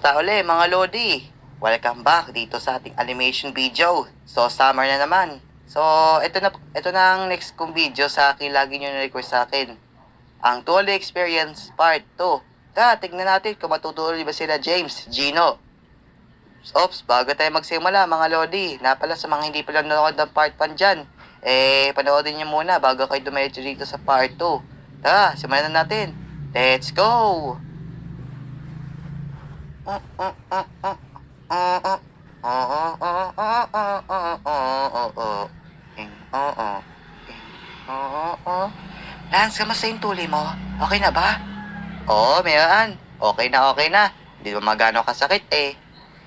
Kamusta uli mga Lodi? Welcome back dito sa ating animation video. So, summer na naman. So, ito na ang next kong video sa akin. Lagi nyo na-request sa akin. Ang Tuli Experience Part 2. Tignan natin kung matutuloy ba sila James, Gino. Oops, bago tayo magsimula mga Lodi. Napala sa mga hindi pa nanonood ng Part 1 dyan. Panoodin nyo muna bago kayo dumiretso dito sa Part 2. Simulan na natin. Let's go! Lance, kamusta yung tuli mo? Okay na ba? Oo, meron. Okay na. Hindi ba magano kasakit eh.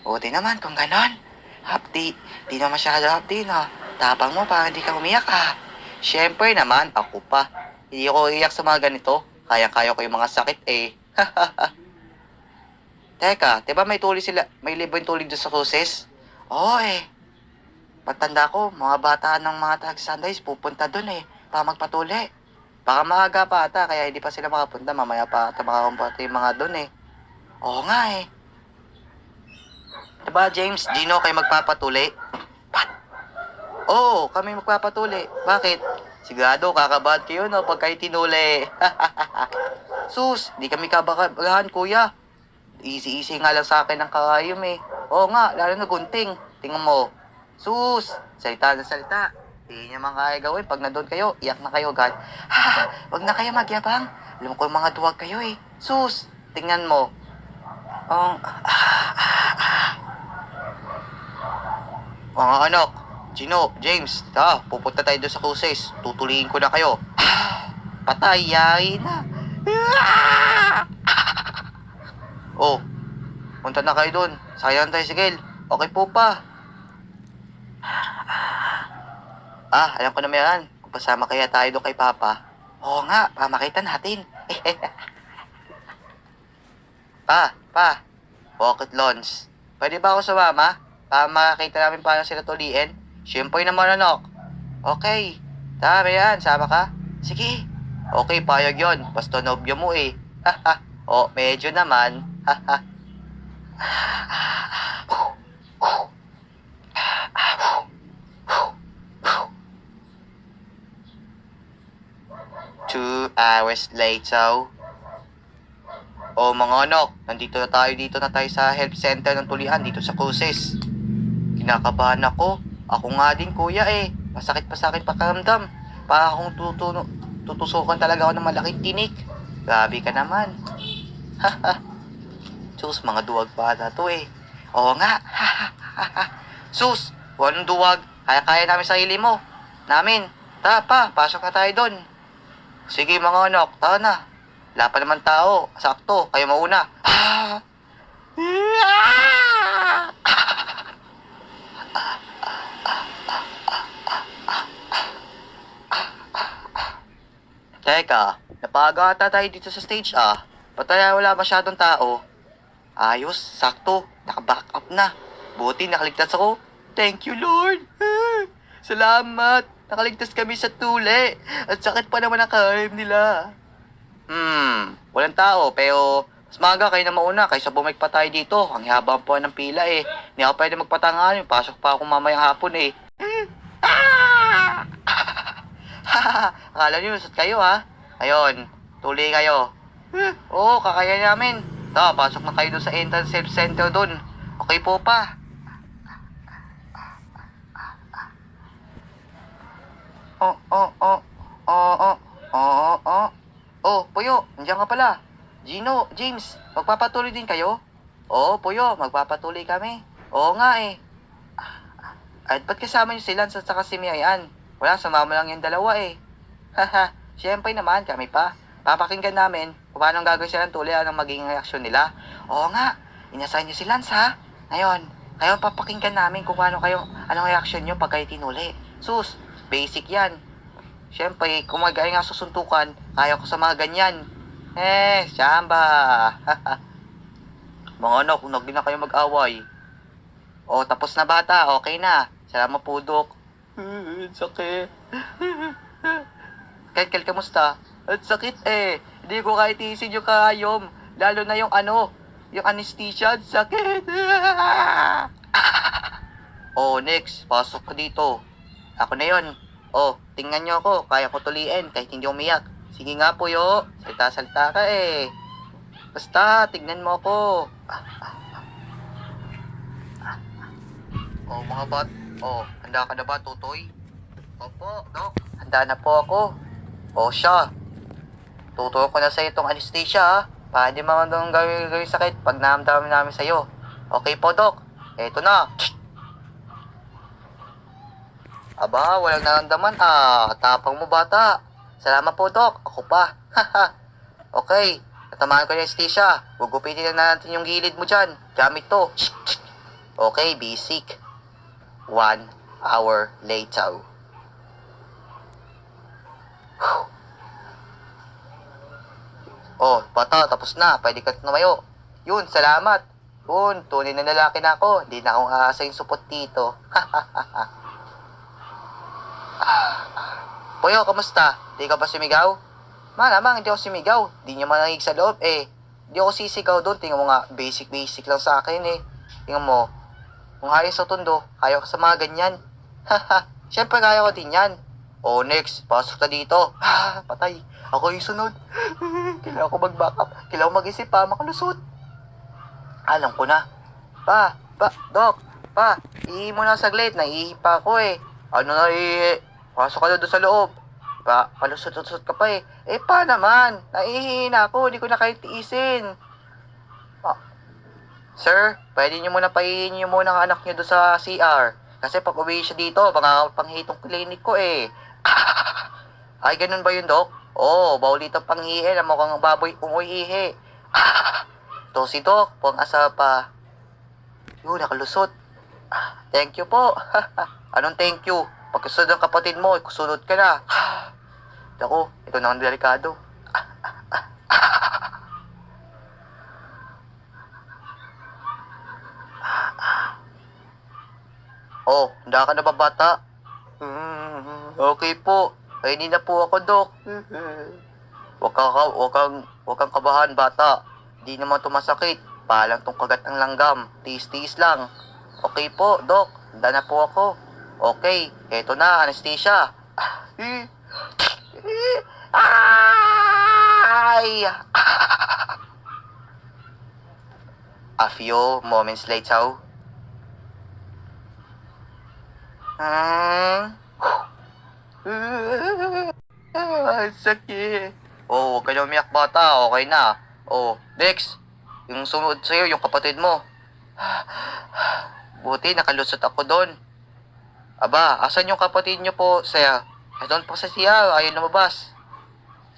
Buti naman kung ganon. Hapdi, di na masyado hapdi no. Tapang mo para hindi ka umiyak ah. Siyempre naman, ako pa. Hindi ako iiyak sa mga ganito. Kaya-kaya ko yung mga sakit eh. Teka, diba may libo yung tuli doon sa cruises? Oo eh. Patanda ko, mga bata ng mga taga-Sundays pupunta doon eh, para magpatuli. Baka maaga pa ata, kaya hindi pa sila makapunta, mamaya pa ata makakumpunta yung mga doon eh. Oo nga eh. Diba James, Gino, kayo magpapatuli? What? Oo, kami magpapatuli. Bakit? Sigurado, kakabad kayo no, pag kayo tinuli. Sus, di kami kabagahan kuya. Easy nga lang sa akin ang kakayom eh. Oo nga, lalo na gunting. Tingnan mo. Sus, salita na salita. Hindi niya man kaya gawin. Pag nandun kayo, iyak na kayo agad. Wag na kayo magyabang. Alam ko yung mga duwag kayo eh. Sus, tingnan mo. Mga anak, Gino, James, pupunta tayo doon sa cruises. Tutuliin ko na kayo. Patay, yay na. Oh, punta na kayo doon. Sayang tayo, sige. Okay po pa. Alam ko na meron. Kung pasama kaya tayo doon kay Papa. Oo nga, para makita natin. Pa, pocket lunch. Pwede ba ako sumama? Para makakita namin paano sila tuliin? Siyempre naman anak. Okay. Tama yan, sama ka? Sige. Okay, payag yon. Basta nobyo mo eh. Medyo naman. Two hours later. Mga anak, nandito na tayo sa health center ng tulian dito sa cruises. Kinakabahan ako. Ako nga din kuya eh. Masakit pa sa akin pakiramdam. Para akong tutusukan talaga ako ng malaking tinik. Grabe ka naman. Sus, mga duwag pa na to eh. Oo nga. Sus, walang duwag. Kaya namin sarili mo. Namin. Tara pa, pasok na tayo doon. Sige mga anak, tara na. Wala pa naman tao. Sakto, kayo mauna. Teka, napaga ata tayo dito sa stage Pataya wala masyadong tao. Ayos, sakto, naka-back up na. Buti nakaligtas ako. Thank you Lord. Salamat, nakaligtas kami sa tuli. At sakit pa naman ang kaim nila. Walang tao, pero mas maga kayo na mauna kaysa bumalik pa tayo dito. Ang habang po ng pila eh. Hindi ako pwede magpatangan, pasok pa ako mamayang hapon eh. Akala nyo, lusot kayo Ayun, tuli kayo. Oo, kakaya namin. Pasok na kayo doon sa entrance self center doon. Okay po pa. Puyo, nandiyan ka pala. Gino, James, magpapatuloy din kayo? Oo, Puyo, magpapatuloy kami. Oo nga eh. At ba't kasama nyo si Lance at saka si Miayan? Wala, sumama lang yung dalawa eh. Siyempre naman, kami pa. Papakinggan namin kung paano gagawin sila ng tuli anong magiging reaksyon nila. Oo nga, inasign nyo si Lance Ngayon, kayo papakinggan namin kung anong reaksyon nyo pag kayo tinuli. Sus, basic yan. Siyempre, kung magaya nga susuntukan, kaya ko sa mga ganyan. Samba. Mga anak, kung nagdi na kayo mag-away. Tapos na bata, okay na. Salamat po, Dok. Sakit. Kel, kamusta? At sakit eh. Hindi ko kahit isin yung kayom. Lalo na yung Yung anesthesia, sakit. Oh, next, pasok ka dito. Ako na yon. Oh, tingnan nyo ako. Kaya ko tuliin kahit hindi umiyak. Sige nga po yo. Salita-salita ka eh. Basta, tignan mo ako. Oh, mga bat. Oh, handa ka na ba, Tutoy? Opo, Dok. Handa na po ako. Oh, siya. Tuturo ko na sa itong anesthesia ha. Para hindi mga nang gawin sakit pag naamdaman namin sa'yo. Okay po, Dok. Eto na. Aba, walang naramdaman tapang mo bata. Salamat po, Dok. Ako pa. Okay, natamaan ko yung anesthesia. Gugupitin na natin yung gilid mo dyan. Gamit to. Okay, basic. 1 hour later. Oh, bata, tapos na. Pwede ka tumayo. Yun, salamat. Yun, tunay na lalaki na ako. Hindi na akong aasa yung supot dito. Puyo, kamusta? Di ka ba sumigaw? Malamang, hindi ako sumigaw. Di nyo manangig sa loob eh. Di ako sisigaw doon. Tingnan mo nga, basic lang sa akin eh. Tingnan mo. Kung hayos sa tundo, kaya ko sa mga ganyan. Haha, syempre kaya ko din yan. Oh, next, pasok na dito. Patay. Ako yung sunod. Kailangan ko mag-back up. Kailangan ko mag-isip pa, makalusot. Alam ko na. Dok, ihi mo na saglit. Naiihi pa ako eh. Ano na ihi? Pasok ka na doon sa loob. Palusot-lusot ka pa eh. Eh, pa naman? Naiihi na ako. Hindi ko na kayo tiisin. Sir, pwede nyo muna pahihin nyo muna ang anak nyo doon sa CR. Kasi pag uwi siya dito, mga panghitong klinik ko eh. Ay, ganun ba yun, Dok? Oo, bawal dito panghihin. Ang mukhang baboy umuhihi. To si Dok, pang asa pa. Yun, nakalusot. Thank you po. Anong thank you? Pagkasunod ng kapatid mo, kusunod ka na. Ako, ito na ang delikado. Oh, handa ka na ba, bata? Okay po. Kainin na po ako, Dok. Huwag kang kabahan, bata. Di naman tumasakit. Palang tong kagat ng langgam. Tiis-tiis lang. Okay po, Dok. Handa na po ako. Okay, eto na, anesthesia. Ay! A few moments later. Sakit. Oh, huwag ka na umiyak, bata. Okay na. Oh, next. Yung sumunod sa'yo, yung kapatid mo. Buti, nakalusot ako doon. Aba, asan yung kapatid nyo po, sir? Doon po sa siya, ayaw lumabas.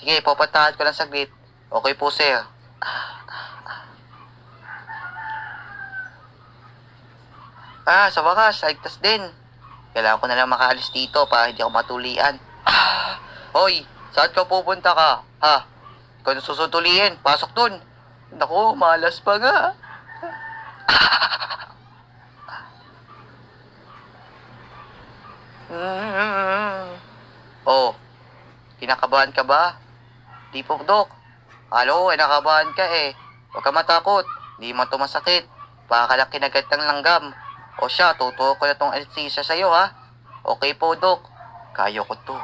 Sige, pupuntahan ko lang saglit. Okay po, sir. Sa wakas, ligtas din. Kailangan ko na lang makaalis dito para hindi ako matulian. Hoy, saan ka pupunta ka? Ha? Ikaw na susutuliin. Pasok dun. Naku, malas pa nga. Oh, kinakabahan ka ba? Di po, Dok. Alo, nakabahan ka eh. Huwag ka matakot. Di man tumasakit. Baka lang kinagat ng langgam. O siya, tuturo ko na tong anesthesia sa'yo ha. Okay po, Dok. Kaya ko to.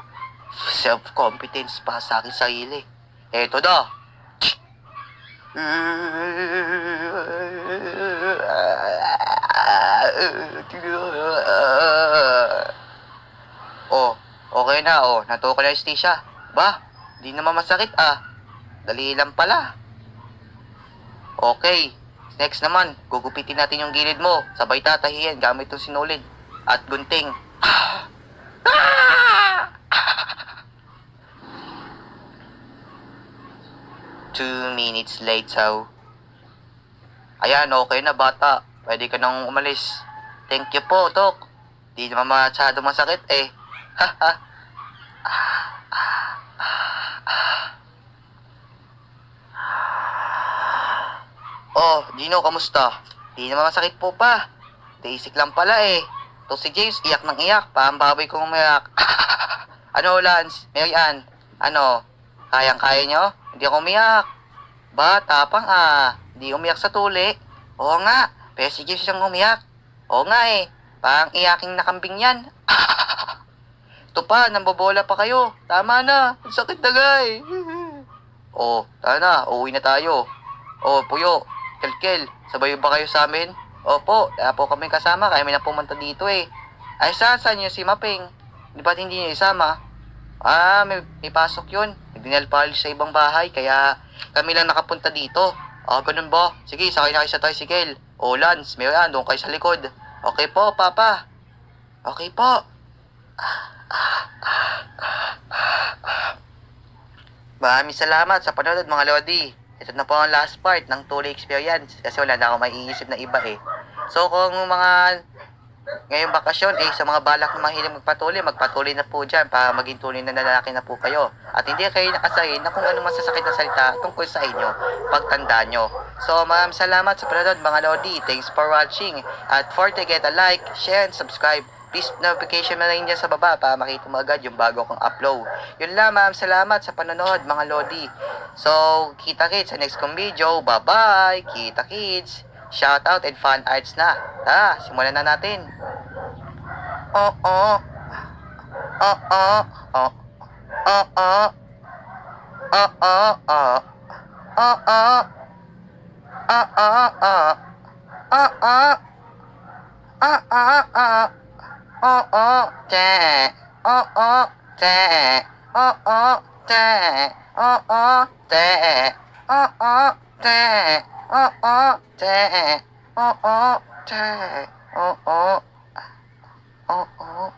Self-confidence pa sa aking sarili. Eto na. Oh, okay na. Oh, natuto ko na anesthesia. Ba, di naman masakit Dali lang pala. Okay. Next naman, gugupitin natin yung gilid mo. Sabay tatahiyan gamit yung sinulid. At gunting. 2 minutes later. Ayan, okay na bata. Pwede ka nang umalis. Thank you po, Dok. Di naman masyado masakit eh. Oh, Gino, kamusta? Di naman masakit po pa. Basic lang pala eh. To si James, iyak ng iyak. Parang baboy kong umiyak. Ano, Lance? Mary Ann? Ano? Kayang-kaya nyo? Hindi ako umiyak. Ba, tapang Di umiyak sa tuli. Oo nga, pero sige siyang umiyak. Oo nga eh, parang iyaking nakambing yan. Ito pa, nambobola pa kayo. Tama na, ang sakit na guy. Oh, tara na, uuwi na tayo. Oh, Puyo, Kelkel, sabay ba kayo sa amin? Opo, kaya po kami kasama, kaya may na pumunta dito eh. Ay, saan niyo si Maping? Di ba't hindi niyo isama? Ah, may pasok yun. Nagdinalpal sa ibang bahay, kaya kami lang nakapunta dito. Ah, ganun ba? Sige, sakay na kayo sa tricycle. O, Lance, meron doon kayo sa likod. Okay po, Papa. Okay po. Maraming salamat sa panonood mga Lodi. Ito na po ang last part ng Tuli Experience kasi wala na ako maiisip na iba eh. So kung mga ngayong bakasyon eh sa mga balak na mahilig magpatuloy na po dyan para maging tunay na lalaki na po kayo. At hindi kayo nakasayin na kung ano masasakit na salita tungkol sa inyo pagtanda nyo. So maraming salamat sa panonood mga Lodi. Thanks for watching. At for to get a like, share, and subscribe. Please notification na rin dyan sa baba para makita mo agad yung bago kong upload. Yun lang, ma'am. Salamat sa panonood, mga Lodi. So, kita kids sa next kong video. Bye-bye! Kita kids! Shoutout and fun arts na. Tara, simulan na natin. Oh, oh. Oh, oh. Oh, oh, oh. Oh, oh, oh. Oh, oh. Oh, oh, oh. Oh, oh. Oh, oh, oh. Oh, oh, te. Oh, oh, te. Oh, oh, te. Oh, oh, te. Oh, oh, te. Oh, oh, te. Oh, oh, te. Oh, oh. Oh, oh.